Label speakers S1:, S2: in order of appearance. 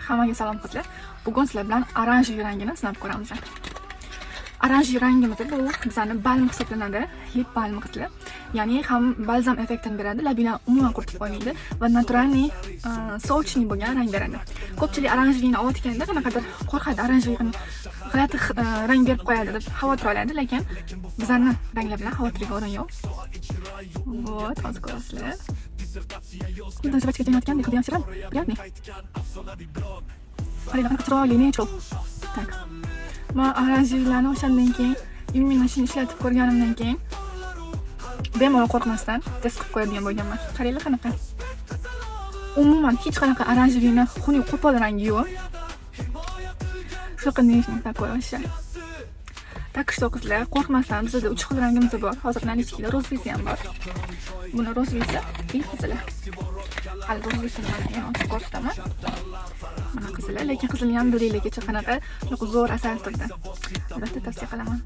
S1: Hammaga salom qizlar. Bugun sizlar bilan oranjiy rangini sinab ko'ramiz. Oranjiy rangimiz bu bizning balm hisoblanadi, lip balm qizlar. Ya'ni ham balzam effektini beradi, labinglarni umuman quritib qo'ymaydi va naturalniy, sochniy bo'lgan rang beradi. Ko'pchilik oranjiyni olayotganda qanaqadir qo'rqadi, oranjiyni g'alati rang berib qo'yadi deb xavotir oladi, lekin bizning ranglar bilan xavotirga o'rin yo'q. Вот, hozir ko'rasizlar. Bundan sabab ketayotgandek hidi ham shirin, приятный. Qaranglar, qanaqa chiroyli, natural. Tak. Men oranjiylarni o'shandan keyin immunashni ishlatib ko'rganimdan keyin bemalol qo'rqmasdan test qilib qo'yadigan bo'lganman. Qaranglar qanaqa. Umuman hech qanaqa oranjiyni xunuk qo'pol rangi yo'q. Shunaqa nechun такой вообще. Так что qizlar, qo'rqmasdan bizda 3 xil rangimiz bor. Hozir nalichkada rozvisi ham bor. Buni rozvisi eng qizili. Hali rozvisini ham ko'rsataman. Mana qizili, lekin qizili ham bilinglargacha qanaqa zo'r asar turdi. Albatta tavsiya qilaman.